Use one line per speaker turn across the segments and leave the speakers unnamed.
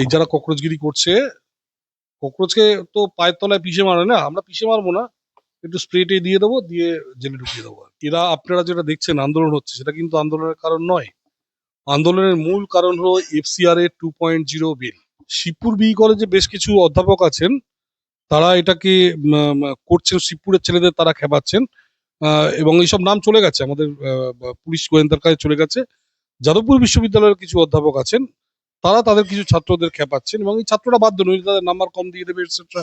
এই যারা ককরোচগিরি করছে, ককরোচকে তো পায়ের তলায় পিষে মারে না, আমরা পিষে মারবো না, একটু স্প্রে দিয়ে দেবো, দিয়ে জেলে ঢুকিয়ে দেবো। এরা আপনারা যেটা দেখছেন আন্দোলন হচ্ছে, সেটা কিন্তু আন্দোলনের কারণ নয়। আন্দোলনের মূল কারণ হলো এফসিআর এর 2.0 বিল। শিবপুর বিই কলেজে বেশ কিছু অধ্যাপক আছেন, তারা এটাকে করছেন, শিবপুরের ছেলেদের তারা খেপাচ্ছেন। এবং এইসব নাম চলে গেছে আমাদের পুলিশ গোয়েন্দার কাছে চলে গেছে। যাদবপুর বিশ্ববিদ্যালয়ের কিছু অধ্যাপক আছেন, তারা তাদের কিছু ছাত্রদের খেপাচ্ছেন, এবং এই ছাত্ররা বাধ্য, নইলে তাদের নাম্বার কম দিয়ে দেবে এটসেট্রা।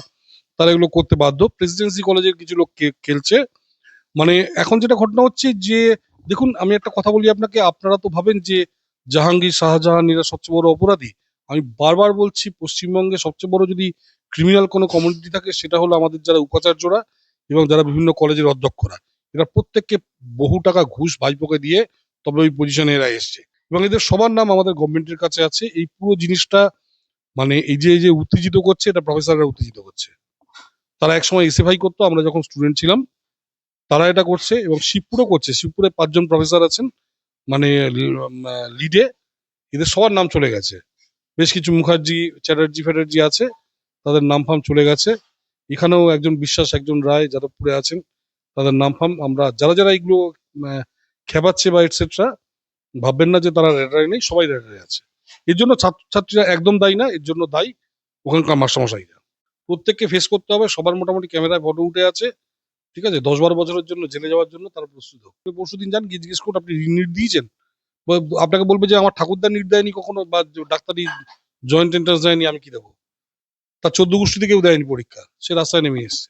তারা এগুলো করতে বাধ্য। প্রেসিডেন্সি কলেজের কিছু লোক খেলছে। মানে এখন যেটা ঘটনা হচ্ছে যে, দেখুন আমি একটা কথা বলি আপনাকে, আপনারা তো ভাবেন যে জাহাঙ্গীর শাহজাহান এরা সবচেয়ে বড় অপরাধী। আমি বারবার বলছি, পশ্চিমবঙ্গে সবচেয়ে বড় যদি ক্রিমিনাল কোনো কমিউনিটি থাকে, সেটা হলো আমাদের যারা উপাচার্যরা এবং যারা বিভিন্ন কলেজের অধ্যক্ষরা। এরা প্রত্যেককে বহু টাকা ঘুষ ভাইপোকে দিয়ে তবে ওই পজিশনে এরা এসছে, এবং এদের সবার নাম আমাদের গভর্নমেন্টের কাছে আছে। এই পুরো জিনিসটা মানে এই যে উত্তেজিত করছে, এটা প্রফেসররা উত্তেজিত করছে। তারা একসময় এসএফআই করতো, আমরা যখন স্টুডেন্ট ছিলাম, তারা এটা করছে, এবং শিবপুরও করছে। শিবপুরে 5 জন প্রফেসর আছেন, মানে লিডে। এদের সবার নাম চলে গেছে। বেশ কিছু মুখার্জি, চ্যাটার্জি ফ্যাটার্জি আছে, তাদের নাম ফাম চলে গেছে। এখানেও একজন বিশ্বাস, একজন রায় যাদবপুরে আছেন, তাদের নাম ফাম আমরা যারা যারা এগুলো খেপাচ্ছে বা এটসেট্রা, ভাববেন না যে তারা রেডারে নেই, সবাই রেডারে আছে। এর জন্য ছাত্রছাত্রীরা একদম দায়ী না, এর জন্য দায়ী ওখানকার মাস্টারমশাইরা। প্রত্যেককে ফেস করতে হবে, সবার মোটামুটি ক্যামেরায় ফটো উঠে আছে। ঠিক আছে, 10-12 বছরের জন্য জেলে যাওয়ার জন্য তারা প্রস্তুত হোক। পরশুদিন যান, গিয়ে জিজ্ঞেস করুন আপনি নিট দিয়েছেন। আপনাকে বলবে যে আমার ঠাকুরদা নিট দেয়নি কখনো, বা ডাক্তারি জয়েন্ট এন্ট্রান্স দেয়নি, আমি কি দেবো। তার 14 গোষ্ঠীতে কেউ দেয়নি পরীক্ষা, সে রাস্তায় নেমে এসছে।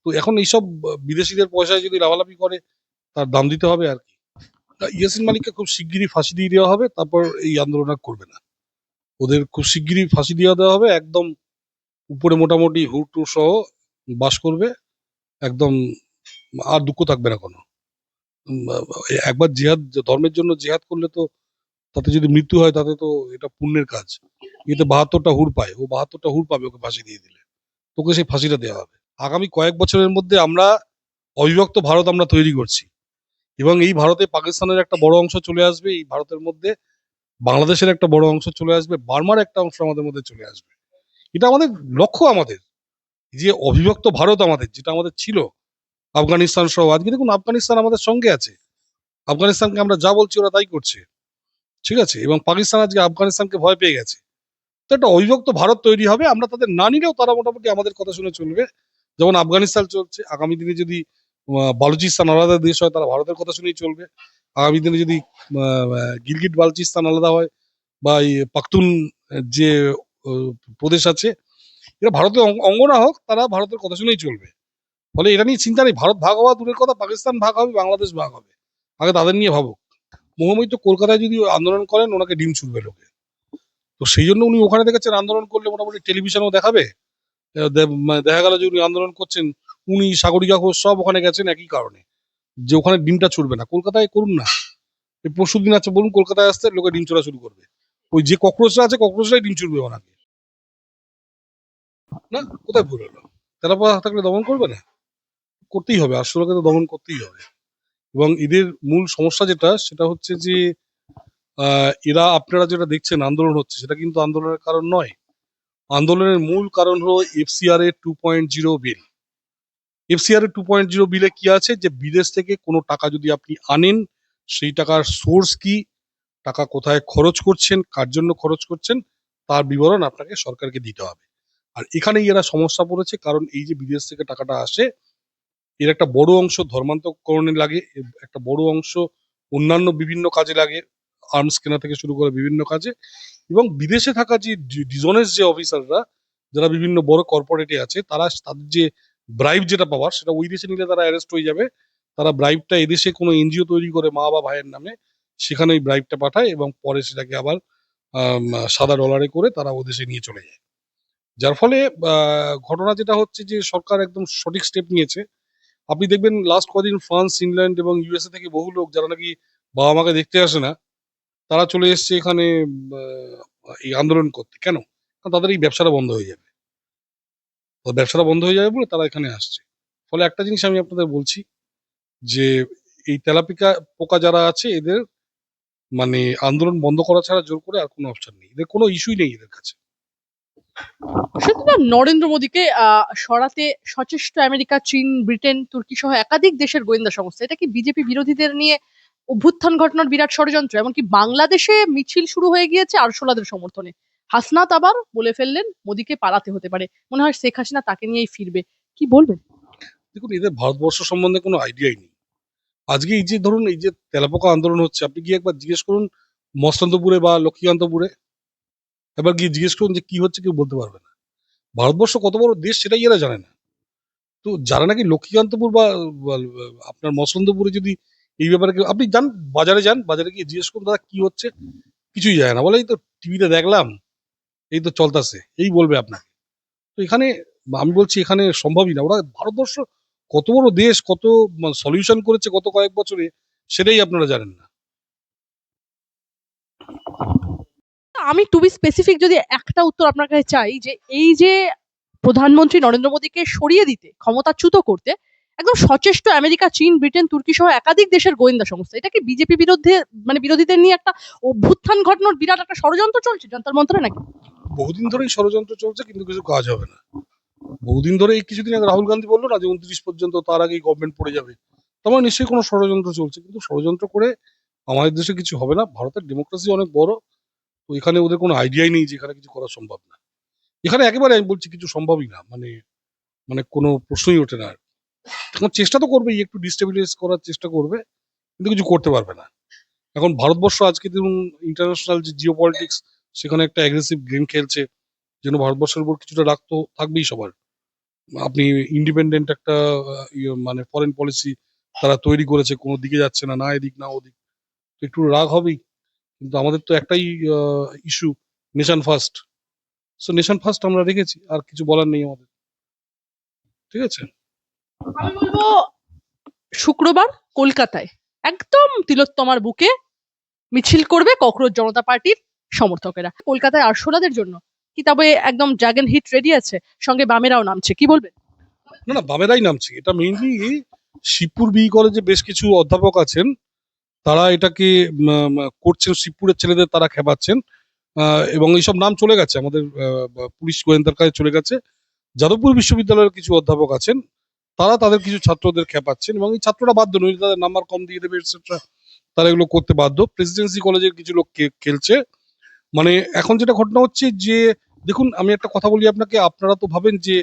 তো এখন এইসব বিদেশিদের পয়সায় যদি লাভালাভি করে, তার দাম দিতে হবে আর কি। ইয়াসিন মালিককে খুব শিগগিরই ফাঁসি দিয়ে দেওয়া হবে, তারপর এই আন্দোলন আর করবে না। ওদের খুব শিগগিরই ফাঁসি দিয়ে দেওয়া হবে, একদম উপরে মোটামুটি হুড়টুর সহ বাস করবে একদম, আর দুঃখ থাকবে না কোনো। উম, একবার জিহাদ, ধর্মের জন্য জিহাদ করলে তো, তাতে যদি মৃত্যু হয়, তাতে তো এটা পুণ্যের কাজ। এতে 72টা হুর পায়, ও 72টা হুর পাবে ওকে ফাঁসি দিয়ে দিলে। তোকে সেই ফাঁসিটা দেওয়া হবে। আগামী কয়েক বছরের মধ্যে আমরা অবিভক্ত ভারত আমরা তৈরি করছি, এবং এই ভারতে পাকিস্তানের একটা বড় অংশ চলে আসবে, এই ভারতের মধ্যে বাংলাদেশের একটা বড় অংশ চলে আসবে, বার্মার একটা অংশ আমাদের মধ্যে চলে আসবে। এটা আমাদের লক্ষ্য। আমাদের যে অবিভক্ত ভারত আমাদের যেটা আমাদের ছিল, আফগানিস্তান সহ, আজকে দেখুন আফগানিস্তান আমাদের সঙ্গে আছে। আফগানিস্তানকে আমরা যা বলছি ওরা তাই করছে। ঠিক আছে, এবং পাকিস্তান আজকে আফগানিস্তানকে ভয় পেয়ে গেছে। তো একটা অবিভক্ত ভারত তৈরি হবে, আমরা তাদের না নিলেও তারা মোটামুটি আমাদের কথা শুনে চলবে। যেমন আফগানিস্তান চলছে, আগামী দিনে যদি বালুচিস্তান আলাদা দেশ হয়, তারা ভারতের কথা শুনেই চলবে। আগামী দিনে যদি গিলগিট বালচিস্তান আলাদা হয়, বা এই পাখতুন যে আহ, প্রদেশ আছে, এরা ভারতের অঙ্গ না হোক, তারা ভারতের কথা শুনেই চলবে। ফলে এটা নিয়ে চিন্তা নেই, ভারত ভাগ হওয়া দূরের কথা, পাকিস্তান ভাগ হবে, বাংলাদেশ ভাগ হবে, আগে তাদের নিয়ে ভাবুক। মোহাম্মদ তো কলকাতায় যদি আন্দোলন করেন, ওনাকে ডিম ছুড়বে লোকে। তো সেই জন্য উনি ওখানে দেখেছেন আন্দোলন করলে মোটামুটি টেলিভিশনও দেখাবে। দেখা গেল যে উনি আন্দোলন করছেন, উনি সাগরিকা ঘোষ সব ওখানে গেছেন একই কারণে, যে ওখানে ডিমটা ছুটবে না। কলকাতায় করুন না, এই পরশু দিন আছে বলুন, কলকাতায় আসতে লোকে ডিম ছোড়া শুরু করবে। ওই যে ককরোচরা আছে, ককরোচরাই ডিম ছুড়বে ওনাকে। না, কোথায় ভুল হলো? তেলাপোকা থাকলে দমন করবে না? করতেই হবে, আসলকে তো দমন করতেই হবে। এবং এদের মূল সমস্যা যেটা, সেটা হচ্ছে যে এরা আপনারা যেটা দেখছেন আন্দোলন হচ্ছে, সেটা কিন্তু আন্দোলনের কারণ নয়। আন্দোলনের মূল কারণ হলো এফসিআর এর 2.0 বিল। এফসিআর এর 2.0 বিলে কি আছে, যে বিদেশ থেকে কোনো টাকা যদি আপনি আনেন, সেই টাকার সোর্স কি, টাকা কোথায় খরচ করছেন, কার জন্য খরচ করছেন, তার বিবরণ আপনাকে সরকারকে দিতে হবে। আর এখানেই এরা সমস্যা পড়েছে, কারণ এই যে বিদেশ থেকে টাকাটা আসে, এর একটা বড় অংশ ধর্মান্তকরণে লাগে, এর একটা বড় অংশ অন্যান্য বিভিন্ন কাজে লাগে, আর্মস কেনা থেকে শুরু করে বিভিন্ন কাজে। এবং বিদেশে থাকা যে ডিজনেস যে অফিসাররা, যারা বিভিন্ন বড় কর্পোরেটে আছে, তারা তাদের যে ব্রাইব যেটা পাওয়ার, সেটা ওই দেশে নিলে তারা অ্যারেস্ট হয়ে যাবে। তারা ব্রাইবটা এদেশে কোনো এনজিও তৈরি করে মা বা ভাইয়ের নামে, সেখানে ওই ব্রাইবটা পাঠায়, এবং পরে সেটাকে আবার সাদা ডলারে করে তারা ও দেশে নিয়ে চলে যায়। যার ফলে ঘটনা যেটা হচ্ছে যে, সরকার একদম সঠিক স্টেপ নিয়েছে। আপনি দেখবেন লাস্ট কদিন ফ্রান্স, ইংল্যান্ড এবং ইউএসএ থেকে বহু লোক, যারা নাকি বাবা মাকে দেখতে আসে না, তারা চলে এসছে এখানে এই আন্দোলন করতে। কেন? কারণ তাদের এই ব্যবসাটা বন্ধ হয়ে যাবে। তো ব্যবসাটা বন্ধ হয়ে যাবে বলে তারা এখানে আসছে। ফলে একটা জিনিস আমি আপনাদের বলছি, যে এই তেলাপিকা পোকা যারা আছে, এদের মানে আন্দোলন বন্ধ করা ছাড়া জোর করে আর কোনো অপশন নেই। এদের কোনো ইস্যুই নেই এদের কাছে।
শুধু নরেন্দ্র মোদীকে সরাতে সচেষ্ট আমেরিকা, চীন, ব্রিটেন, তুর্কি সহ একাধিক দেশের গোয়েন্দা সংস্থা। এটা কি বিজেপি বিরোধীদের নিয়ে অভ্যুত্থান ঘটানোর বিরাট ষড়যন্ত্র? এমনকি বাংলাদেশে মিছিল শুরু হয়ে গিয়েছে আরশোলাদের সমর্থনে। হাসনাত আবার বলে ফেললেন মোদীকে পালাতে হতে পারে, মনে হয় শেখ হাসিনা তাকে নিয়েই ফিরবে। কি বলবেন?
দেখুন, এদের ভারতবর্ষ সম্বন্ধে কোনো আইডিয়াই নেই। আজকে এই যে ধরুন এই যে তেলাপোকা আন্দোলন হচ্ছে, আপনি গিয়ে একবার জিজ্ঞেস করুন মসলন্দপুরে বা লক্ষ্মীকান্তপুরে, একবার গিয়ে জিজ্ঞেস করুন যে কি হচ্ছে, কেউ বলতে পারবে না। ভারতবর্ষ কত বড় দেশ সেটাই এরা জানে না। তো যারা নাকি লক্ষ্মীকান্তপুর বা আপনার মসলন্দপুরে যদি এই ব্যাপারে আপনি যান, বাজারে যান, বাজারে গিয়ে জিজ্ঞেস করুন দাদা কি হচ্ছে, কিছুই যায় না, বলে এই তো টিভিতে দেখলাম, এই তো চলতেছে, এই বলবে আপনাকে। তো এখানে আমি বলছি এখানে সম্ভবই না। ওরা ভারতবর্ষ কত বড় দেশ, কত সলিউশন করেছে গত কয়েক বছরে, সেটাই আপনারা জানেন না।
আমি টু বি স্পেসিফিক যদি একটা উত্তর আপনার কাছে চাই, যে এই যে প্রধানমন্ত্রী নরেন্দ্র মোদীকে সরিয়ে দিতে, ক্ষমতাচ্যুত করতে একদম সচেষ্ট আমেরিকা, চীন, ব্রিটেন, তুর্কি সহ একাধিক দেশের গোয়েন্দা সংস্থা। এটা কি বিজেপি বিরুদ্ধে, মানে বিরোধীদের নিয়ে একটা অভ্যুত্থান ঘটানোর বিরাট একটা ষড়যন্ত্র চলছে যন্তর মন্ত্রে নাকি?
বহুদিন ধরেই ষড়যন্ত্র চলছে, কিন্তু কিছু কাজ হবে না। বহুদিন ধরে, এই কিছুদিন আগে রাহুল গান্ধী বললো না যে 29 পর্যন্ত, তার আগেই গভর্নমেন্ট পড়ে যাবে। তোমার নিশ্চয়ই কোনো ষড়যন্ত্র চলছে, কিন্তু ষড়যন্ত্র করে আমাদের দেশে কিছু হবে না। ভারতের ডেমোক্রেসি অনেক বড়। তো এখানে ওদের কোনো আইডিয়াই নেই যে এখানে কিছু করা সম্ভব না। এখানে একেবারে আমি বলছি কিছু সম্ভবই না, মানে মানে কোনো প্রশ্নই ওঠে না আর। এখন চেষ্টা তো করবেই, একটু ডিস্টেবিলাইজ করার চেষ্টা করবে, কিন্তু কিছু করতে পারবে না। এখন ভারতবর্ষ আজকে ধরুন ইন্টারন্যাশনাল যে জিও পলিটিক্স, সেখানে একটা অ্যাগ্রেসিভ গেম খেলছে, যেন ভারতবর্ষের উপর কিছুটা রাগ তো থাকবেই সবার। আপনি ইন্ডিপেন্ডেন্ট একটা মানে ফরেন পলিসি তারা তৈরি করেছে, কোনো দিকে যাচ্ছে না, না এদিক না ওদিক, তো একটু রাগ হবেই। কিন্তু আমাদের তো একটাই issue, nation first. So nation first আমরা রেখেছি, আর কিছু বলার নেই আমাদের। ঠিক আছে।
আমি বলবো শুক্রবার কলকাতায় একদম তিলোত্তমার বুকে মিছিল করবে ককরোচ জনতা পার্টির সমর্থকেরা। কলকাতায় আরশোলাদের জন্য কি তবে একদম ড্রাগন হিট রেডি আছে? সঙ্গে বামেরাও নামছে, কি বলবেন?
না না, বামেরাই নামছে। এটা মেইনলি শিবপুর বি কলেজে বেশ কিছু অধ্যাপক আছেন, তারা এটাকে করছেন, শিবপুরের ছেলেদের তারা খেপাচ্ছেন। এবং এইসব নাম চলে গেছে আমাদের পুলিশ গোয়েন্দার কাছে চলে গেছে। যাদবপুর বিশ্ববিদ্যালয়ের কিছু অধ্যাপক আছেন, তারা তাদের কিছু ছাত্রদের খেপাচ্ছেন, এবং এই ছাত্ররা বাধ্য, নইলে তাদের নাম্বার কম দিয়ে দেবে এটসেট্রা। তারা এগুলো করতে বাধ্য। প্রেসিডেন্সি কলেজের কিছু লোক খেলছে। মানে এখন যেটা ঘটনা হচ্ছে যে, দেখুন আমি একটা কথা বলি আপনাকে, আপনারা তো ভাবেন যে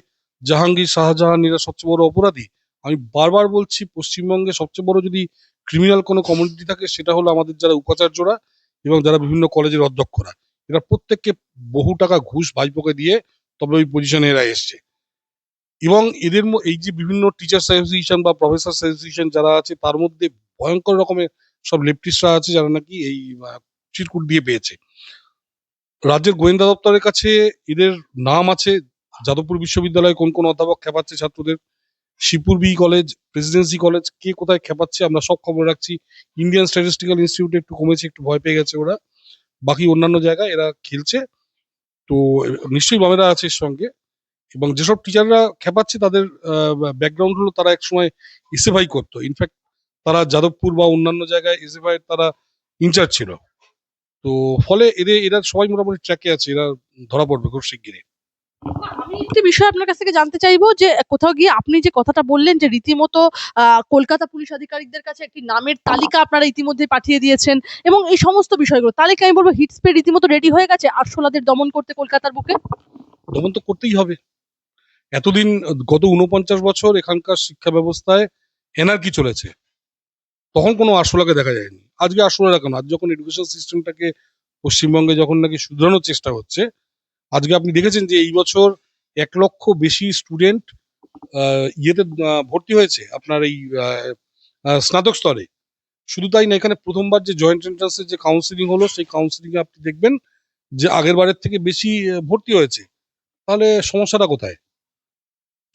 জাহাঙ্গীর, শাহজাহান এরা সবচেয়ে বড় অপরাধী। আমি বারবার বলছি, পশ্চিমবঙ্গে সবচেয়ে বড় যদি ক্রিমিনাল কোনো কমিউনিটি থাকে, সেটা হলো আমাদের যারা উপাচার্যরা এবং যারা বিভিন্ন কলেজের অধ্যক্ষরা। এরা প্রত্যেককে বহু টাকা ঘুষ ভাইপোকে দিয়ে তবে ওই পজিশনে এরা এসছে। এবং এদের এই যে বিভিন্ন টিচার্স অ্যাসোসিয়েশন বা প্রফেসর অ্যাসোসিয়েশন যারা আছে, তার মধ্যে ভয়ঙ্কর রকমের সব লেফটিস্টরা আছে, যারা নাকি এই চিরকুট দিয়ে পেয়েছে। রাজ্যের গোয়েন্দা দপ্তরের কাছে এদের নাম আছে। যাদবপুর বিশ্ববিদ্যালয়ে কোন কোন অধ্যাপক খেপাচ্ছে ছাত্রদের, Shibpur B college, Presidency college, কে কোথায় খেপাচ্ছে আমরা সব খবর রাখছি। ইন্ডিয়ান স্ট্যাটিস্টিক্যাল ইনস্টিটিউটে একটু কমেছে, একটু ভয় পেয়ে গেছে ওরা। বাকি অন্যান্য জায়গায় এরা খেলছে। তো নিশ্চয়ই বামেরা আছে এর সঙ্গে। এবং যেসব টিচাররা খেপাচ্ছে তাদের ব্যাকগ্রাউন্ড হলো, তারা একসময় এসএফআই করতো। ইনফ্যাক্ট তারা যাদবপুর বা অন্যান্য জায়গায় এসএফআই তারা ইনচার্জ ছিল। তো ফলে এরা সবাই মোটামুটি ট্র্যাকে আছে, এরা ধরা পড়বে খুব শিগগিরই।
আমি একটি বিষয় আপনার কাছ থেকে জানতে চাইবো, যে কোথাও গিয়ে আপনি যে কথাটা বললেন যে রীতিমতো কলকাতা পুলিশ আধিকারিকদের কাছে একটি নামের তালিকা আপনারা ইতিমধ্যে পাঠিয়ে দিয়েছেন, এবং এই সমস্ত বিষয়গুলো তালিকা আমি বলবো হিট স্প্রে রীতিমতো রেডি হয়ে গেছে আরশোলাদের দমন করতে কলকাতার বুকে।
দমন তো করতেই হবে। এতদিন, গত 49 বছর এখানকার শিক্ষা ব্যবস্থায় এনার্কি চলেছে, তখন কোনো আরশোলাকে দেখা যায়নি। আজকে আরশোলা কেন? আজ যখন এডুকেশন সিস্টেমটাকে পশ্চিমবঙ্গে যখন নাকি শুধরানোর চেষ্টা হচ্ছে, আজকে আপনি দেখেছেন যে এই বছর 1 লক্ষ বেশি স্টুডেন্ট ইয়েতে ভর্তি হয়েছে আপনার এই স্নাতক স্তরে। শুধু তাই না, এখানে প্রথমবার যে জয়েন্ট এন্ট্রান্সের যে কাউন্সিলিং হলো, সেই কাউন্সিলিং এ আপনি দেখবেন যে আগের বারের থেকে বেশি ভর্তি হয়েছে। তাহলে সমস্যাটা কোথায়?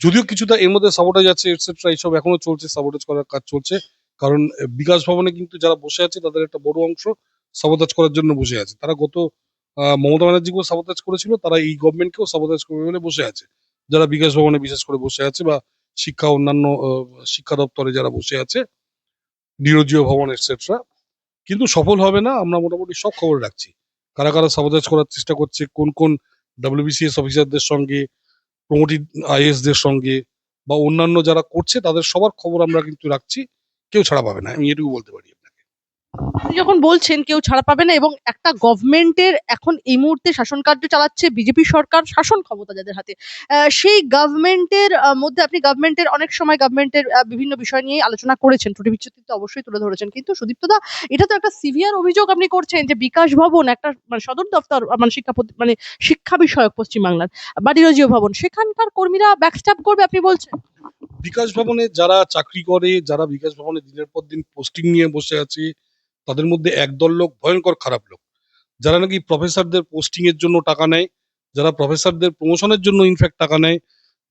যদিও কিছুটা এর মধ্যে সাবোটাজ আছে এটসেট্রা, এইসব এখনো চলছে, সাবোটাজ করার কাজ চলছে। কারণ বিকাশ ভবনে কিন্তু যারা বসে আছে তাদের একটা বড় অংশ সাবোটাজ করার জন্য বসে আছে। তারা গত মমতা ব্যানার্জিকেও সাবোটাজ করেছিল, তারা এই গভর্নমেন্টকেও সাবোটাজ করবে বলে বসে আছে। যারা বিকাশ ভবনে বিশেষ করে বসে আছে, বা শিক্ষা অন্যান্য শিক্ষা দপ্তরে যারা বসে আছে, ডিওজিও ভবন এটসেট্রা। কিন্তু সফল হবে না। আমরা মোটামুটি সব খবর রাখছি, কারা কারা সাবোটাজ করার চেষ্টা করছে, কোন কোন WBCS অফিসারদের সঙ্গে, প্রমোটেড আইএসদের সঙ্গে বা অন্যান্য যারা করছে তাদের সবার খবর আমরা কিন্তু রাখছি। কেউ ছাড়া পাবে না, আমি এটুকু বলতে পারি আপনাকে।
আপনি যখন বলছেন কেউ ছাড়া পাবে না এবং একটা গভর্নমেন্টের এখন এই মুহূর্তে শাসন কার্য চালাচ্ছে বিজেপি সরকার, শাসন ক্ষমতা যাদের হাতে, সেই গভর্নমেন্টের মধ্যে আপনি গভর্নমেন্টের অনেক সময় গভর্নমেন্টের বিভিন্ন বিষয় নিয়ে আলোচনা করেছেন, ত্রুটি বিচ্যুতি তো অবশ্যই তুলে ধরেছেন, কিন্তু সুদীপ্ত দা, এটা তো একটা সিভিয়ার অভিযোগ আপনি করছেন যে বিকাশ ভবন একটা মানে সদর দপ্তর, মানে মানে শিক্ষা বিষয়ক পশ্চিমবাংলার বাডিরজিও ভবন, সেখানকার কর্মীরা ব্যাকস্ট্যাপ করবে আপনি বলছেন?
বিকাশ ভবনে যারা চাকরি করে, যারা বিকাশ ভবনে দিনের পর দিন পোস্টিং নিয়ে বসে আছে, তাদের মধ্যে একদল লোক ভয়ঙ্কর খারাপ লোক, যারা নাকি প্রফেসরদের পোস্টিং এর জন্য টাকা নেয়, যারা প্রফেসরদের প্রমোশনের জন্য ইনফ্যাক্ট টাকা নেয়,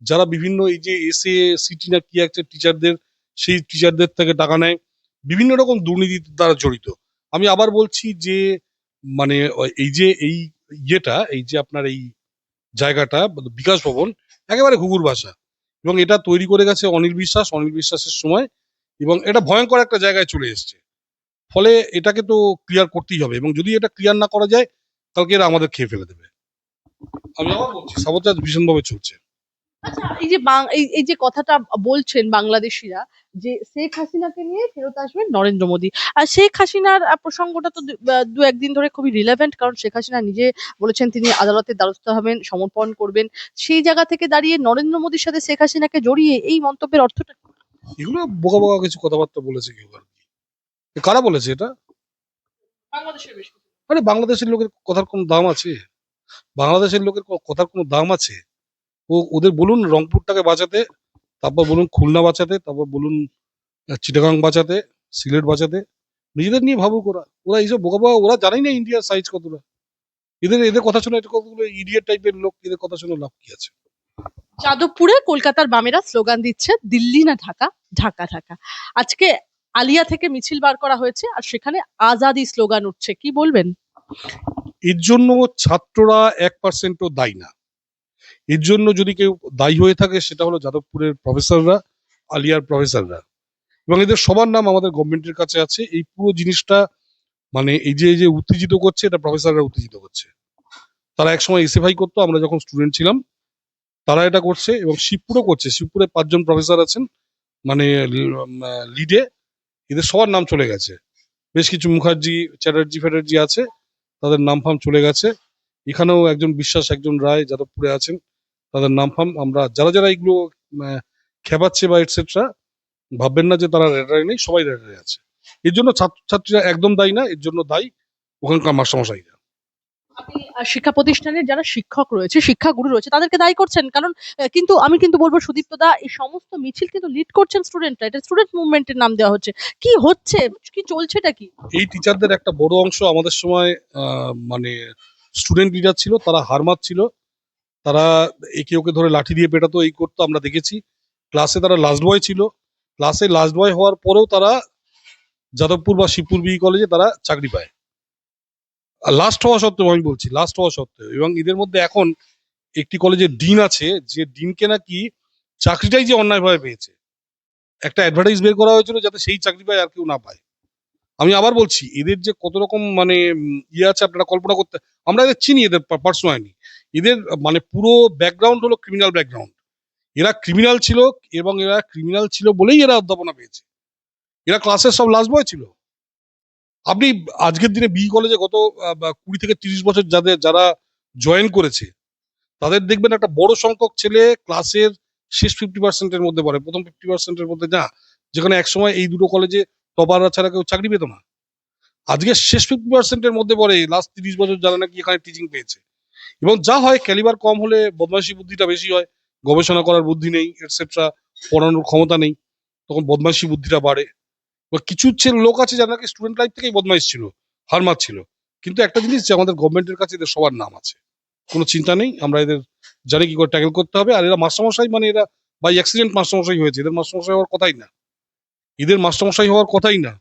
যারা বিভিন্ন এই যে এসএ সিটি না কি একটা টিচারদের, সেই টিচারদের থেকে টাকা নেয়, বিভিন্ন রকম দুর্নীতির দ্বারা জড়িত। আমি আবার বলছি যে মানে এই যে এই যে আপনার এই জায়গাটা বিকাশ ভবন একেবারে ঘুঘুর ভাষা, এবং এটা তৈরি করে গেছে অনিল বিশ্বাসের সময়, এবং এটা ভয়ঙ্কর একটা জায়গায় চলে এসেছে। ফলে এটাকে তো ক্লিয়ার করতেই হবে, এবং যদি এটা ক্লিয়ার না করা যায় কালকে এরা আমাদের খেয়ে ফেলে দেবে। আমি আবার বলছি, সাবোতাজ ভীষণভাবে চলছে।
আচ্ছা, এই যে এই যে কথাটা বলছেন বাংলাদেশিরা যে শেখ হাসিনাকে নিয়ে ফেরত আসবেন নরেন্দ্র মোদী, আর শেখ হাসিনার প্রসঙ্গটা তো দু একদিন ধরে খুবই রিলেভেন্ট, কারণ শেখ হাসিনা নিজে বলেছেন তিনি আদালতের দ্বারস্থ হবেন, সমর্পণ করবেন। সেই জায়গা থেকে দাঁড়িয়ে নরেন্দ্র মোদীর সাথে শেখ হাসিনাকে জড়িয়ে এই মন্তব্যের অর্থটা কি?
এগুলো বোকা বোকা কিছু কথাবার্তা বলেছে কেউ আর কি। কারা বলেছে এটা?
বাংলাদেশের বেশ কিছু।
আরে বাংলাদেশের লোকের কথার কোনো দাম আছে? বাংলাদেশের লোকের কথার কোনো দাম আছে? ওদের বলুন রংপুরটাকে বাঁচাতে, তারপর বলুন খুলনা বাঁচাতে, তারপর বলুন চিটাগাং বাঁচাতে, সিলেট বাঁচাতে। নিজেদের নিয়ে ভাবুক ওরা। ওরা এইসব বোকা বোকা, ওরা জানেই না ইন্ডিয়ার সাইজ কতটা। এদের এদের কথা শুনে, এটা কতগুলো ইডিয়েট টাইপের লোক, এদের কথা শুনে লাভ কি আছে?
যাদবপুরে কলকাতার বামেরা স্লোগান দিচ্ছে দিল্লি না ঢাকা, ঢাকা ঢাকা। আজকে আলিয়া থেকে মিছিল বার করা হয়েছে আর সেখানে আজাদি স্লোগান উঠছে, কি বলবেন?
এর জন্য ছাত্ররা 1%ও দায়ী না। এর জন্য যদি কেউ দায়ী হয়ে থাকে সেটা হলো যাদবপুরের প্রফেসররা, আলিয়ার প্রফেসররা, এবং এদের সবার নাম আমাদের গভর্নমেন্টের কাছে আছে। এই পুরো জিনিসটা মানে এই যে উত্তেজিত করছে, এটা প্রফেসররা উত্তেজিত করছে। তারা একসময় এসএফআই করতো, আমরা যখন স্টুডেন্ট ছিলাম, তারা এটা করছে, এবং শিবপুরও করছে। শিবপুরে 5জন প্রফেসর আছেন মানে লিডে, এদের সবার নাম চলে গেছে। বেশ কিছু মুখার্জি চ্যাটার্জি ফ্যাটার্জি আছে, তাদের নাম ফাম চলে গেছে। এখানেও একজন বিশ্বাস, একজন রায় যাদবপুরে আছেন, তাদের নাম ফাম আমরা যারা যারা এগুলো খেপাচ্ছে বা এটসেট্রা, ভাববেন না যে তারা রেডারে নেই, সবাই রেডারে আছে। এর জন্য ছাত্রছাত্রীরা একদম দায়ী না, এর জন্য দায়ী ওখানকার মাস্টারমশাইরা।
আপনি শিক্ষা প্রতিষ্ঠানের যারা শিক্ষক রয়েছে, শিক্ষাগুরু রয়েছে, তাদেরকে দায়ী করছেন, কারণ কিন্তু আমি কিন্তু বলবো সুদীপ্ত দা, এই সমস্ত মিছিল কিন্তু লিড করছেন স্টুডেন্টরা, এটা স্টুডেন্ট মুভমেন্টের নাম দেওয়া হচ্ছে। কি হচ্ছে, কি চলছেটা কি?
এই টিচারদের একটা বড় অংশ আমাদের সময় মানে স্টুডেন্ট লিডার ছিল, তারা হার মারছিল, তারা একে ওকে ধরে লাঠি দিয়ে পেটাতো, এই করতো, আমরা দেখেছি। ক্লাসে তারা লাস্ট বয় ছিল, ক্লাসে লাস্ট বয় হওয়ার পরেও তারা যাদবপুর বা শিবপুর বিই কলেজে তারা চাকরি পায়। আর লাস্ট হওয়া সত্ত্বেও, আমি বলছি লাস্ট হওয়া সত্ত্বেও, এবং এদের মধ্যে এখন একটি কলেজের ডিন আছে, যে ডিনকে নাকি চাকরিটাই যে অন্যায়ভাবে পেয়েছে। একটা অ্যাডভার্টাইজ বের করা হয়েছিল যাতে সেই চাকরি পায় আর কেউ না পায়। আমি আবার বলছি, এদের যে কত রকম মানে ইয়ে আছে আপনারা কল্পনা করতে, আমরা এদের চিনি, এদের পার্সোনালি। এদের মানে পুরো ব্যাকগ্রাউন্ড হলো ক্রিমিনাল ব্যাকগ্রাউন্ড। এরা ক্রিমিনাল ছিল, এবং এরা ক্রিমিনাল ছিল বলেই এরা অধ্যাপনা পেয়েছে। এরা ক্লাসের সব লাস্ট বয় ছিল। আপনি আজকের দিনে বিই কলেজে গত 20 থেকে 30 বছর যারা জয়েন করেছে, তাদের দেখবেন একটা বড় সংখ্যক ছেলে ক্লাসের শেষ 50%-এর মধ্যে পড়ে, প্রথম 50%-এর মধ্যে না। যেখানে একসময় এই দুটো কলেজে টপাররা ছাড়া কেউ চাকরি পেত না, আজকে শেষ 50%-এর মধ্যে পড়ে লাস্ট 30 বছর যারা নাকি এখানে টিচিং পেয়েছে। এবং যা হয়, ক্যালিবার কম হলে বদমাইশি বুদ্ধিটা বেশি হয়, গবেষণা করার বুদ্ধি নেই এটসেট্রা, পড়ানোর ক্ষমতা নেই, তখন বদমাইশি বুদ্ধিটা বাড়ে। বা কিছু লোক আছে যারা নাকি স্টুডেন্ট লাইফ থেকেই বদমাইশ ছিল, হার মারছিল। কিন্তু একটা জিনিস, যে আমাদের গভর্নমেন্টের কাছে এদের সবার নাম আছে, কোনো চিন্তা নেই, আমরা এদের জানি কি করে ট্যাকেল করতে হবে। আর এরা মাস্টারমশাই, মানে এরা বাই অ্যাক্সিডেন্ট মাস্টারমশাই হয়েছে, এদের মাস্টারমশাই হওয়ার কথাই না, এদের মাস্টারমশাই হওয়ার কথাই না।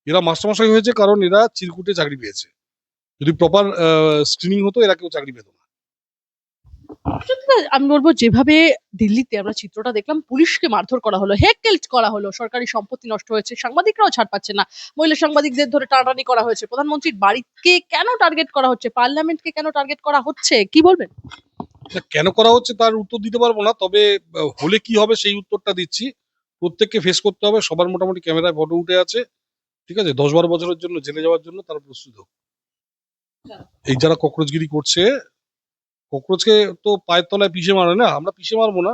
এরা মাস্টারমশাই হয়েছে কারণ এরা চিরকুটে চাকরি পেয়েছে। যদি প্রপার স্ক্রিনিং হতো, এরা কেউ চাকরি পেত না।
সত্যি কথা, আমি বলবো যেভাবে দিল্লিতে আমরা চিত্রটা দেখলাম, পুলিশকে মারধর করা হলো, হেকেল করা হলো, সরকারি সম্পত্তি নষ্ট হয়েছে, সাংবাদিকরাও ছাড় পাচ্ছে না, মহিলা সাংবাদিকদের ধরে টানাটানি করা হয়েছে, প্রধানমন্ত্রীর বাড়িকে কেন টার্গেট করা হচ্ছে, পার্লামেন্টকে কেন টার্গেট করা হচ্ছে, কি বলবেন?
কেন করা হচ্ছে তার উত্তর দিতে পারবো না, তবে হলে কি হবে সেই উত্তরটা দিচ্ছি। প্রত্যেককে ফেস করতে হবে, সবার মোটামুটি ক্যামেরায় ফটো উঠে আছে, ঠিক আছে? 10-12 বছরের জন্য জেলে যাওয়ার জন্য তারা প্রস্তুত হোক। এই যারা ককরোচগিরি করছে, ককরোচকে তো পায়ের তলায় পিষে মারে না, আমরা পিষে মারবো না,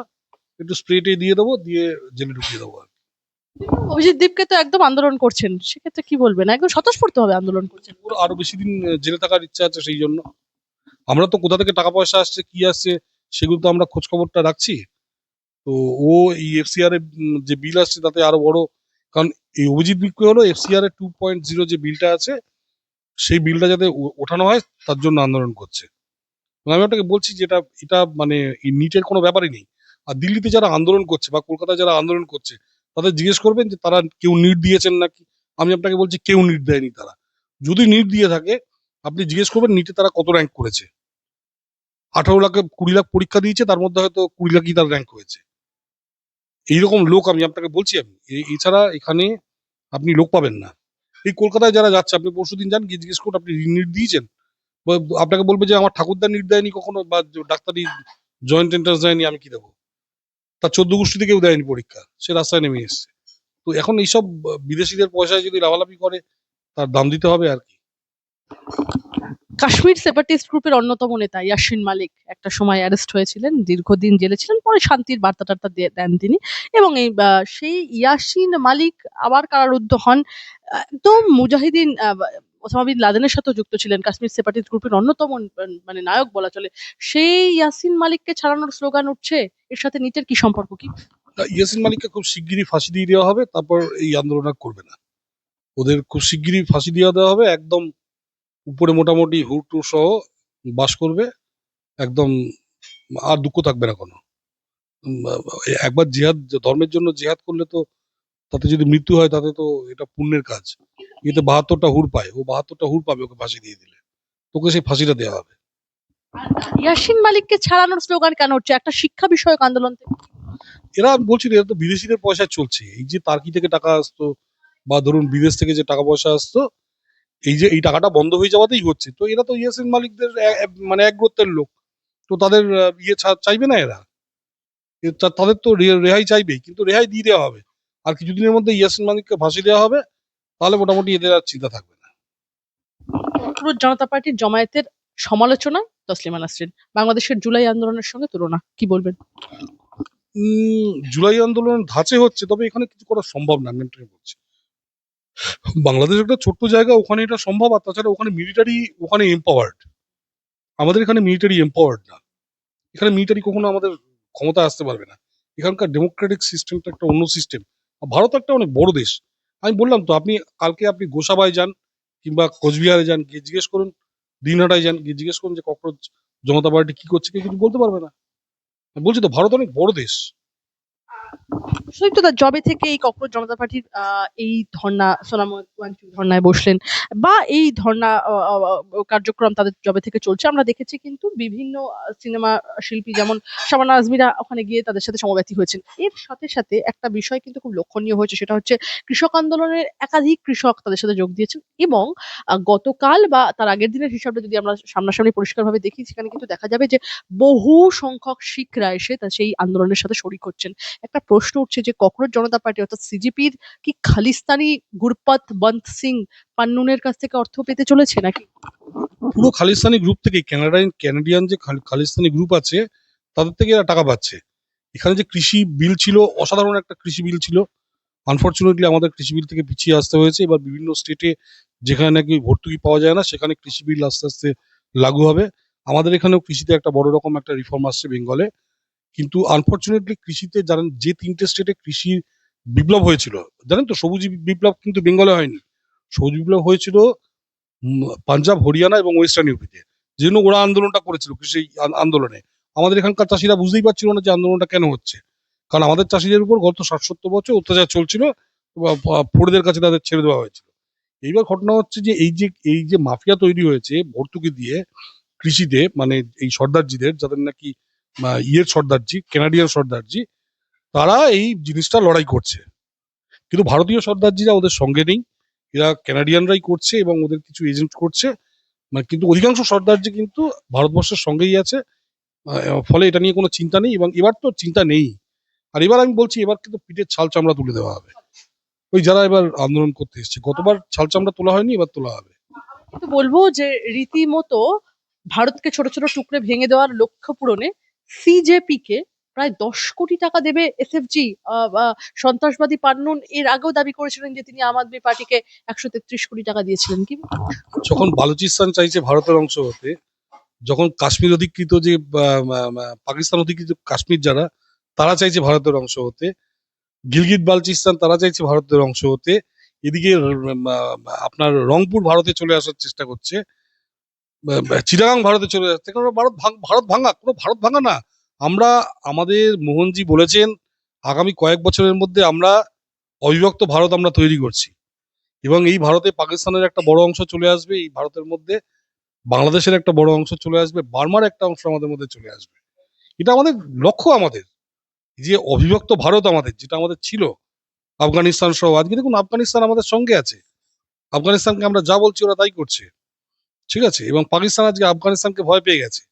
একটু স্প্রে দিয়ে দেবো, দিয়ে জেলে ঢুকিয়ে দেবো আর কি।
অভিজিৎ দীপকে তো একদম আন্দোলন করছেন, সেক্ষেত্রে কি বলবেন? একদম স্বতঃস্ফূর্ত ভাবে আন্দোলন করছেন।
ওর আরো বেশি দিন জেলে থাকার ইচ্ছা আছে, সেই জন্য। আমরা তো কোথা থেকে টাকা পয়সা আসছে কি আসছে সেগুলো তো আমরা খোঁজ খবরটা রাখছি। তো ও এই এফসিআর এর যে বিল আসছে তাতে আরো বড়, কারণ এই অভিজিৎ বিক্রি হলো এফসিআর এর 2.0 যে বিলটা আছে, সেই বিলটা যাতে ওঠানো হয় তার জন্য আন্দোলন করছে। এবং আমি আপনাকে বলছি যে এটা মানে এই নিটের কোনো ব্যাপারই নেই। আর দিল্লিতে যারা আন্দোলন করছে বা কলকাতায় যারা আন্দোলন করছে, তাদের জিজ্ঞেস করবেন যে তারা কেউ নিট দিয়েছেন নাকি। আমি আপনাকে বলছি কেউ নিট দেয়নি তারা। যদি নিট দিয়ে থাকে, আপনি জিজ্ঞেস করবেন নিটে তারা কত র্যাঙ্ক করেছে। 18 লাখে 20 লাখ পরীক্ষা দিয়েছে, তার মধ্যে হয়তো 20 লাখই তার র্যাঙ্ক হয়েছে। এইরকম লোক আমি আপনাকে বলছি। আমি এছাড়া এখানে আপনি লোক পাবেন না। এই কলকাতায় যারা যাচ্ছে, আপনি পরশুদিন যান, গিয়ে জিজ্ঞেস করুন আপনি নিট দিয়েছেন, বা আপনাকে বলবে যে আমার ঠাকুরদা নিট দেয়নি কখনো, বা ডাক্তারি জয়েন্ট এন্ট্রান্স দেয়নি, আমি কি দেবো? তার 14 গোষ্ঠী থেকেও দেয়নি পরীক্ষা, সে রাস্তায় নেমে এসছে। তো এখন এইসব বিদেশিদের পয়সায় যদি লাভালাভি করে, তার দাম দিতে হবে আর কি।
কাশ্মীর সেপারেটিস্ট গ্রুপের অন্যতম নেতা ইয়াসিন মালিক একটা সময় অ্যারেস্ট হয়েছিলেন, দীর্ঘদিন জেলে ছিলেন, পরে শান্তির বার্তা টার্তা দেন তিনি। এবং সেই ইয়াসিন মালিক আবার কারারুদ্ধ হন। একদম মুজাহিদিন ওসামা বিন লাদেনের সাথে যুক্ত ছিলেন, কাশ্মীর সেপারেটিস্ট গ্রুপের অন্যতম মানে নায়ক বলা চলে। সেই ইয়াসিন মালিককে ছাড়ানোর স্লোগান উঠছে, এর সাথে নিটের কি সম্পর্ক? কি
ইয়াসিন মালিককে খুব শিগগিরই ফাঁসি দিয়ে দেওয়া হবে, তারপর এই আন্দোলন আর করবে না। ওদের খুব শিগগিরই ফাঁসি দিয়ে দেওয়া হবে, একদম উপরে মোটামুটি হুড়টুর সহ বাস করবে একদম, আর দুঃখ থাকবে না কোনো। উম, একবার জিহাদ, ধর্মের জন্য জিহাদ করলে তো তাতে যদি মৃত্যু হয় তাতে তো এটা পুণ্যের কাজ। এতে 72টা হুর পায়, ও 72টা হুর পাবে ওকে ফাঁসি দিয়ে দিলে, তোকে সেই ফাঁসিটা দেওয়া হবে।
ইয়াসিন মালিককে ছাড়ানোর স্লোগান কেন হচ্ছে? একটা শিক্ষা বিষয়ক আন্দোলন থেকে।
এরা, আমি বলছি না, এরা তো বিদেশিদের পয়সায় চলছে। এই যে তার্কি থেকে টাকা আসতো, বা ধরুন বিদেশ থেকে যে টাকা পয়সা আসতো, এই যে এই টাকাটা বন্ধ হয়ে যাওয়াতেই হচ্ছে। তো এরা তো ইয়াসিন মালিকদের মানে এক গোত্রের লোক। তো তাদের চাইবে না এরা? তাদের তো রেহাই চাইবেই, কিন্তু রেহাই দিয়ে দেওয়া হবে। আর কিছুদিনের মধ্যে ইয়াসিন মালিককে ফাঁসি দেওয়া হবে, তাহলে মোটামুটি এদের আর চিন্তা থাকবে না।
ককরোচ জনতা পার্টির জমায়েতের সমালোচনা তসলিমা নাসরিন, বাংলাদেশের জুলাই আন্দোলনের সঙ্গে তুলনা, কি বলবেন?
জুলাই আন্দোলন ধাঁচে হচ্ছে, তবে এখানে কিছু করা সম্ভব না, আমি আপনাকে বলছি। বাংলাদেশ একটা ছোট্ট জায়গা, ওখানে এটা সম্ভব। আর তাছাড়া ওখানে মিলিটারি, ওখানে এম্পাওয়ার্ড। আমাদের এখানে মিলিটারি এম্পাওয়ার্ড না। এখানে মিলিটারি কখনো আমাদের ক্ষমতায় আসতে পারবে না। এখানকার ডেমোক্রেটিক সিস্টেমটা একটা অন্য সিস্টেম। ভারত একটা অনেক বড় দেশ। আমি বললাম তো, আপনি গোসাবায় যান কিংবা কোচবিহারে যান, গিয়ে জিজ্ঞেস করুন, দিনহাটায় যান, গিয়ে জিজ্ঞেস করুন যে ককরোচ জনতা পার্টি কি করছে, কেউ কিছু বলতে পারবে না। আমি বলছি তো, ভারত অনেক বড় দেশ।
আসলেই তো তার জবে থেকে এই ককরোচ জনতা পার্টির এই ধর্ণা, সোনাম ওয়াংচুক ধর্ণায় বসলেন, বা এই ধর্ণা কার্যক্রম তাদের জবে থেকে চলছে, আমরা দেখেছি কিন্তু বিভিন্ন সিনেমা শিল্পী যেমন শাবানা আজমিরা ওখানে গিয়ে তাদের সাথে সমব্যথী হয়েছেন। এর সাথে সাথে একটা বিষয় কিন্তু খুব লক্ষণীয় হয়েছে, সেটা হচ্ছে কৃষক আন্দোলনের একাধিক কৃষক তাদের সাথে যোগ দিয়েছেন। এবং গতকাল বা তার আগের দিনের হিসাবটা যদি আমরা সামনাসামনি পরিষ্কারভাবে দেখি, সেখানে কিন্তু দেখা যাবে যে বহু সংখ্যক শিখরা এসে সেই আন্দোলনের সাথে শরিক হচ্ছেন। একটা প্রশ্ন উঠছে যে ককরোচ জনতা পার্টি অর্থাৎ সিজিপির কি খালিস্তানি গুরপত বন্ত সিং পান্নুনের কাছ থেকে অর্থ পেতে চলেছে নাকি?
পুরো খালিস্তানি গ্রুপ থেকে, ক্যানাডিয়ান যে খালিস্তানি গ্রুপ আছে, তাদের থেকে এরা টাকা পাচ্ছে। এখানে যে কৃষি বিল ছিল, অসাধারণ একটা কৃষি বিল ছিল। আনফর্চুনেটলি আমাদের কৃষি বিল থেকে পিছিয়ে আসতে হয়েছে। এবার বিভিন্ন স্টেটে যেখানে নাকি ভর্তুকি পাওয়া যায় না, সেখানে কৃষি বিল আস্তে আস্তে লাগু হবে। আমাদের এখানেও কৃষিতে একটা বড় রকম একটা রিফর্ম আসছে বেঙ্গলে। কিন্তু আনফর্চুনেটলি কৃষিতে জানেন, যে 3টে স্টেটে কৃষি বিপ্লব হয়েছিল, জানেন তো, সবুজ বিপ্লব কিন্তু বেঙ্গলে হয়নি। সবুজ বিপ্লব হয়েছিল পাঞ্জাব, হরিয়ানা এবং ওয়েস্টার্ন ইউপিতে। যে জন্য ওরা আন্দোলনটা করেছিল, কৃষি আন্দোলনে। আমাদের এখানকার চাষিরা বুঝতেই পারছিল না যে আন্দোলনটা কেন হচ্ছে, কারণ আমাদের চাষিদের উপর গত 60-70 বছর অত্যাচার চলছিল, ফোর্ডদের কাছে তাদের ছেড়ে দেওয়া হয়েছিল। এইবার ঘটনা হচ্ছে যে এই যে মাফিয়া তৈরি হয়েছে ভর্তুকি দিয়ে কৃষিতে, মানে এই সর্দারজিদের, যাদের নাকি ইয়ের সর্দারজি, কানাডিয়ান সর্দারজি, তারা এই জিনিসটা লড়াই করছে। কিন্তু ভারতীয় সর্দারজিরা ওদের সঙ্গে নেই, এরা কানাডিয়ানরাই করছে এবং ওদের কিছু এজেন্ট করছে। মানে কিন্তু অধিকাংশ সর্দারজি কিন্তু ভারতবর্ষের সঙ্গেই আছে। ফলে এটা নিয়ে কোনো চিন্তা নেই এবং এবার তো চিন্তা নেই। আর এবার আমি বলছি এবার কিন্তু পিঠের ছাল চামড়া তুলে দেওয়া হবে ওই যারা এবার আন্দোলন করতে এসছে। গতবার ছাল চামড়া তোলা হয়নি, এবার তোলা হবে।
কিন্তু বলবো যে রীতিমতো ভারতকে ছোট ছোট টুকরে ভেঙে দেওয়ার লক্ষ্য পূরণে সিজেপি কে প্রায় 10 কোটি টাকা দেবে এসএফজি। সন্ত্রাসবাদী পান্নুন এর আগেও দাবি করেছিলেন যে তিনি আম আদমি পার্টিকে 133 কোটি টাকা দিয়েছিলেন। কি
যখন বালুচিস্তান চাইছে ভারতের অংশ হতে, যখন কাশ্মীর অধিকৃত যে পাকিস্তান অধিকৃত কাশ্মীর যারা, তারা চাইছে ভারতের অংশ হতে, গিলগিত বালচিস্তান তারা চাইছে ভারতের অংশ হতে, এদিকে আপনার রংপুর ভারতে চলে আসার চেষ্টা করছে, চিটাগাং ভারতে চলে যাচ্ছে। কারণ ভারত ভাঙা, কোনো ভারত ভাঙা না। আমরা, আমাদের মোহনজি বলেছেন আগামী কয়েক বছরের মধ্যে আমরা অবিভক্ত ভারত আমরা তৈরি করছি এবং এই ভারতে পাকিস্তানের একটা বড় অংশ চলে আসবে, এই ভারতের মধ্যে বাংলাদেশের একটা বড় অংশ চলে আসবে, বার্মার একটা অংশ আমাদের মধ্যে চলে আসবে। এটা আমাদের লক্ষ্য। আমাদের যে অবিভক্ত ভারত আমাদের যেটা আমাদের ছিল, আফগানিস্তান সহ, আজকে দেখুন আফগানিস্তান আমাদের সঙ্গে আছে। আফগানিস্তানকে আমরা যা বলছি ওরা তাই করছে, ঠিক আছে। এবং পাকিস্তান আজকে আফগানিস্তানকে ভয় পেয়ে গেছে।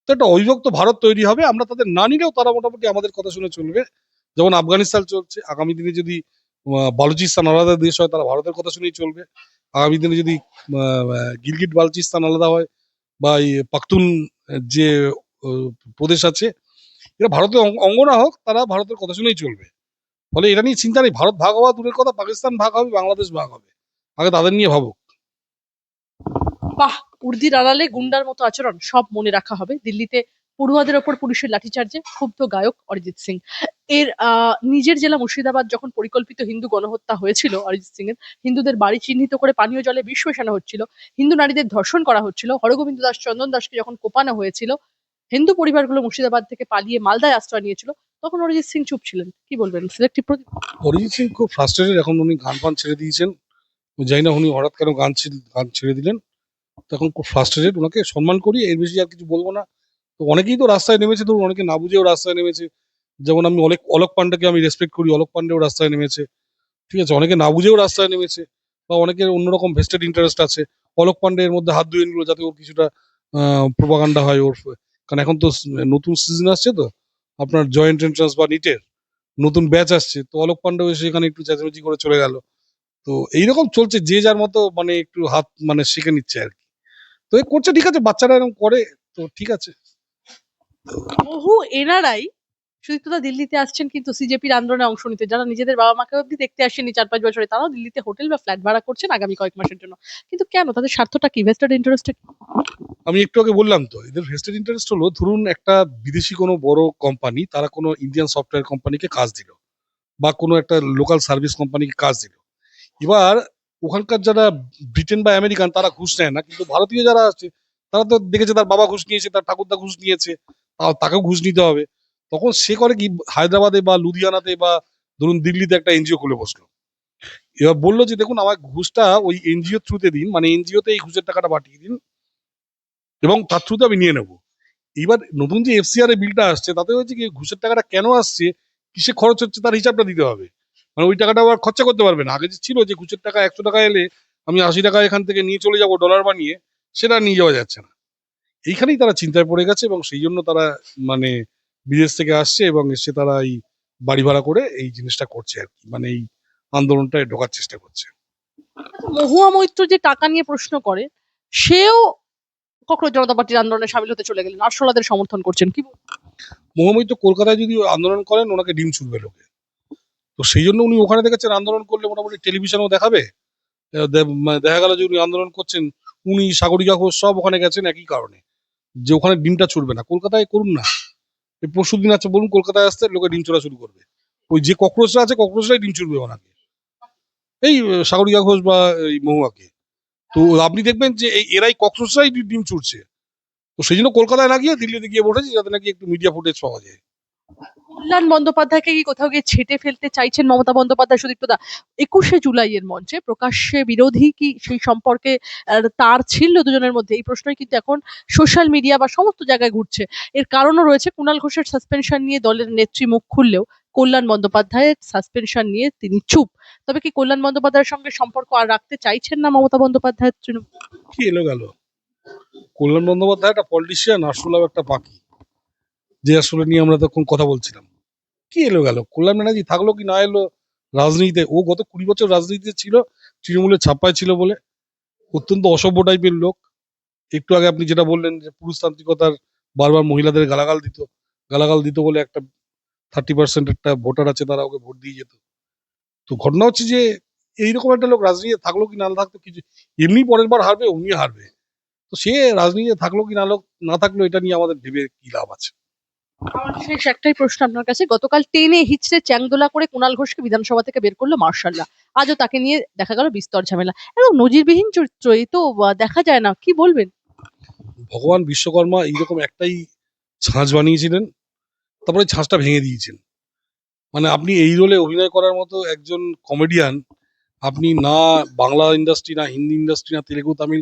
তো একটা অবিভক্ত ভারত তৈরি হবে, আমরা তাদের না নিলেও তারা মোটামুটি আমাদের কথা শুনে চলবে। যেমন আফগানিস্তান চলছে, আগামী দিনে যদি বালুচিস্তান আলাদা দেশ হয় তারা ভারতের কথা শুনেই চলবে। আগামী দিনে যদি গিলগিট বালচিস্তান আলাদা হয় বা এই পাখতুন যে আহ, প্রদেশ আছে, এরা ভারতের অঙ্গ না হোক, তারা ভারতের কথা শুনেই চলবে। ফলে এটা নিয়ে চিন্তা নেই। ভারত ভাগ হওয়া দূরের কথা, পাকিস্তান ভাগ হবে, বাংলাদেশ ভাগ হবে, আগে তাদের নিয়ে ভাবুক।
বাহ! উর্দির আড়ালে গুন্ডার মতো আচরণ সব মনে রাখা হবে। দিল্লিতে পড়ুয়াদের ওপর পুলিশের লাঠিচার্জে ক্ষুব্ধ গায়ক অরিজিৎ সিং। এর নিজের জেলা মুর্শিদাবাদ যখন পরিকল্পিত হিন্দু গণহত্যা হয়েছিল অরিজিৎ সিং এর, হিন্দুদের বাড়ি চিহ্নিত করে পানীয় জলে বিষ মেশানো হচ্ছিল, হিন্দু নারীদের ধর্ষণ করা হচ্ছিল, হরগোবিন্দ দাস চন্দন দাসকে যখন কোপানো হয়েছিল, হিন্দু পরিবারগুলো মুর্শিদাবাদ থেকে পালিয়ে মালদায় আশ্রয় নিয়েছিল, তখন অরিজিৎ সিং চুপ ছিলেন। কি বলবেন? সিলেক্টিভ প্রদীপ।
অরিজিৎ সিং খুব ফ্রাস্ট্রেটেড এখন, উনি গান ফান ছেড়ে দিয়েছেন। জানি না উনি হঠাৎ কেন গান ছেড়ে দিলেন। তখন খুব ফ্রাস্ট্রেটেড, ওনাকে সম্মান করি, এর বেশি আর কিছু বলবো না। তো অনেকেই তো রাস্তায় নেমেছে, ধরুন অনেকে না বুঝেও রাস্তায় নেমেছে। যেমন আমি অলোক পান্ডেকে আমি রেসপেক্ট করি, অলোক পান্ডেও রাস্তায় নেমেছে, ঠিক আছে। অনেকে না বুঝেও রাস্তায় নেমেছে, বা অনেকের অন্যরকম ভেস্টেড ইন্টারেস্ট আছে। অলোক পান্ডে এর মধ্যে হাত ধুয়ে নিল যাতে ওর কিছুটা প্রোপাগান্ডা হয় ওর। কারণ এখন তো নতুন সিজন আসছে, তো আপনার জয়েন্ট এন্ট্রান্স বা নিটের নতুন ব্যাচ আসছে, তো অলোক পান্ডেও এসে এখানে একটু চেঁচামেচি করে চলে গেল। তো এইরকম চলছে, যে যার মতো মানে একটু হাত মানে শিখে নিচ্ছে আর কি। তো এ করছে, ঠিক আছে, বাচ্চারা এরকম করে, তো ঠিক আছে।
বহু এনআরআই সুদীপ্তদা দিল্লিতে আসছেন কিন্তু সিজেপির আন্দোলনে অংশ নিতে, যারা নিজেদের বাবা মাকে অব্দি দেখতে আসেনি 4-5 বছরে, তারাও দিল্লিতে হোটেল বা ফ্ল্যাট ভাড়া করছেন আগামী কয়েক মাসের জন্য। কিন্তু কেন? তাদের স্বার্থটা কি? ভেস্টেড ইন্টারেস্টটা কি?
আমি একটু আগে বললাম তো, এদের ভেস্টেড ইন্টারেস্ট হলো, ধরুন একটা বিদেশি কোনো বড় কোম্পানি তারা কোনো ইন্ডিয়ান সফটওয়্যার কোম্পানিকে কাজ দিল, বা কোনো একটা লোকাল সার্ভিস কোম্পানিকে কাজ দিল। এবার ওখানকার যারা ব্রিটেন বা আমেরিকান তারা ঘুষ নেয় না, কিন্তু ভারতীয় যারা আছে তারা তো দেখেছে তার বাবা ঘুষ নিয়েছে, তার ঠাকুরদা ঘুষ নিয়েছে, তাকেও ঘুষ নিতে হবে। তখন সে করে কি, হায়দ্রাবাদে বা লুধিয়ানাতে বা ধরুন দিল্লিতে একটা এনজিও খুলে বসলো। এবার বললো যে দেখুন আমার ঘুষটা ওই এনজিও থ্রুতে দিন, মানে এনজিওতে এই ঘুষের টাকাটা পাঠিয়ে দিন এবং তার থ্রুতে আমি নিয়ে নেবো। এবার নতুন যে এফসিআর এর বিলটা আসছে তাতে হচ্ছে কি, ঘুষের টাকাটা কেন আসছে, কিসে খরচ হচ্ছে, তার হিসাবটা দিতে হবে। মানে ওই টাকাটা আবার খরচা করতে পারবে না। আগে যে ছিল যে ঘুষের টাকা 100 টাকা এলে আমি 80 টাকা এখান থেকে নিয়ে চলে যাব ডলার বানিয়ে, সেটা নিয়ে যাওয়া যাচ্ছে না। এইখানেই তারা চিন্তায় পড়ে গেছে এবং সেই জন্য তারা মানে বিদেশ থেকে আসছে এবং এসে তারা এই বাড়ি ভাড়া করে এই জিনিসটা করছে আর কি, মানে এই আন্দোলনটায় ঢোকার চেষ্টা করছে।
মহুয়া মৈত্র যে টাকা নিয়ে প্রশ্ন করে, সেও ককরোচ জনতা পার্টির আন্দোলনে সামিল হতে চলে গেলেন, আরশোলাদের সমর্থন করছেন। কি
মহাময়ী তো কলকাতায় যদি আন্দোলন করেন ওনাকে ডিম ছুড়বে লোকে। তো সেই জন্য উনি ওখানে দেখেছেন আন্দোলন করলে মোটামুটি টেলিভিশনেও দেখাবে। মানে দেখা গেল যে উনি আন্দোলন করছেন, উনি সাগরিকা ঘোষ সব ওখানে গেছেন একই কারণে, যে ওখানে ডিমটা ছুটবে না। কলকাতায় করুন না, এই পরশু দিন আছে বলুন, কলকাতায় আসতে লোকে ডিম ছোড়া শুরু করবে। ওই যে ককরোচরা আছে ককরোচরাই ডিম ছুড়বে ওনাকে, এই সাগরিকা ঘোষ বা এই মহুয়াকে। তো আপনি দেখবেন যে এই এরাই ককরোচরাই ডিম ছুটছে। তো সেই জন্য কলকাতায় না গিয়ে দিল্লিতে গিয়ে বসেছে, যাতে নাকি একটু মিডিয়া ফুটেজ পাওয়া যায়।
কল্যাণ বন্দ্যোপাধ্যায়কে কি কোথাও গিয়ে ছেঁটে ফেলতে চাইছেন মমতা বন্দ্যোপাধ্যায়? সুদীপ্তদা, 21শে জুলাই এর মঞ্চে প্রকাশ্যে বিরোধী কি সেই সম্পর্কে তার ছিল দুজনের মধ্যে? এই প্রশ্নই কিন্তু এখন সোশ্যাল মিডিয়া বা সমস্ত জায়গায় ঘুরছে। এর কারণও রয়েছে, কুণাল ঘোষের সাসপেনশন নিয়ে দলের নেত্রী মুখ খুললেও কল্যাণ বন্দ্যোপাধ্যায়ের সাসপেনশন নিয়ে তিনি চুপ। তবে কি কল্যাণ বন্দ্যোপাধ্যায়ের সঙ্গে সম্পর্ক আর রাখতে চাইছেন না মমতা বন্দ্যোপাধ্যায়ের তৃণমূল?
কি এলো গেল, কল্যাণ বন্দ্যোপাধ্যায় একটা পলিটিশিয়ান, আরশোলাও একটা পাখি। যে আসলে নিয়ে আমরা তখন কথা বলছিলাম। কি এলো গেল, কল্যাণ ব্যানার্জি থাকলো কি না এলো রাজনীতিতে, ও গত 20 বছর রাজনীতিতে ছিল, তৃণমূলের ছাপ্পায় ছিল বলে। অত্যন্ত অসভ্য টাইপের লোক। একটু আগে আপনি যেটা বললেন যে পুরুষতান্ত্রিকতার, বারবার মহিলাদের গালাগাল দিত বলে একটা 30% একটা ভোটার আছে, তারা ওকে ভোট দিয়ে যেত। তো ঘটনা হচ্ছে যে এইরকম একটা লোক রাজনীতিতে থাকলো কি না থাকতো কিছু, এমনি পরের বার হারবে, উনি হারবে। তো সে রাজনীতিতে থাকলো কি না থাকলো, এটা নিয়ে আমাদের ভেবে কি লাভ আছে?
আমার শেষ একটাই প্রশ্ন আপনার কাছে, গতকাল টেনে হিচড়ে চ্যাংদোলা করে কুণাল ঘোষকে বিধানসভা থেকে বের করলো মার্শালরা, আজও তাকে নিয়ে দেখা গেল বিস্তর ঝামেলা, একদম নজিরবিহীন চরিত্র, এই তো দেখা যায় না, কি বলবেন?
ভগবান বিশ্বকর্মা এইরকম একটাই ছাঁচ বানিয়েছিলেন, তারপরে ছাঁচটা ভেঙে দিয়েছেন। মানে আপনি এই রোলে অভিনয় করার মতো একজন কমেডিয়ান, আপনি না বাংলা ইন্ডাস্ট্রি, না হিন্দি ইন্ডাস্ট্রি, না তেলেগু, তামিল,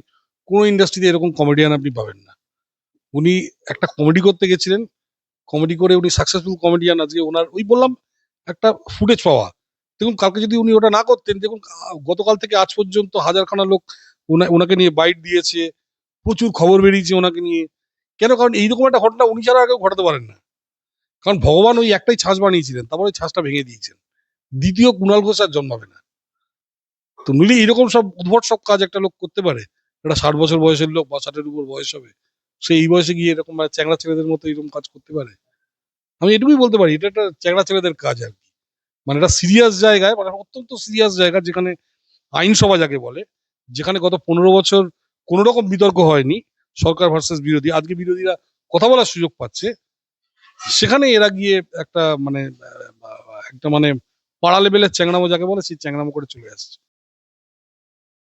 কোনো ইন্ডাস্ট্রিতে এরকম কমেডিয়ান আপনি পাবেন না। উনি একটা কমেডি করতে গেছিলেন, কমেডি করে উনি সাকসেসফুল কমেডিয়ান। আজকে ওনার ওই বললাম একটা ফুটেজ পাওয়া, দেখুন কালকে যদি উনি ওটা না করতেন, দেখুন গতকাল থেকে আজ পর্যন্ত হাজারখানা লোক ওনাকে নিয়ে বাইট দিয়েছে, প্রচুর খবর বেরিয়েছে ওনাকে নিয়ে। কেন? কারণ এইরকম একটা ঘটনা উনি ছাড়া আর কেউ ঘটাতে পারেন না। কারণ ভগবান ওই একটাই ছাঁচ বানিয়েছিলেন, তারপরে ওই ছাঁচটা ভেঙে দিয়েছেন। দ্বিতীয় কুণাল ঘোষ আর জন্মাবে না। তো নইলে এইরকম সব উদ্ভট সব কাজ একটা লোক করতে পারে? একটা 60 বছর বয়সের লোক বা 60-এর উপর বয়স হবে, সে এই বয়সে গিয়ে এরকম চ্যাংড়া ছেলেদের মতো এরকম কাজ করতে পারে? আমি এটুকুই বলতে পারি, এটা একটা চ্যাংড়া ছেলেদের কাজ আর কি। মানে এটা সিরিয়াস জায়গায়, মানে অত্যন্ত সিরিয়াস জায়গা, যেখানে আইনসভা যাকে বলে, যেখানে গত 15 বছর কোনো রকম বিতর্ক হয়নি, সরকার ভার্সেস বিরোধী, আজকে বিরোধীরা কথা বলার সুযোগ পাচ্ছে, সেখানে এরা গিয়ে একটা মানে একটা মানে পাড়া লেভেলের চ্যাংড়ামো যাকে বলে, সেই চ্যাংড়ামো করে চলে আসছে।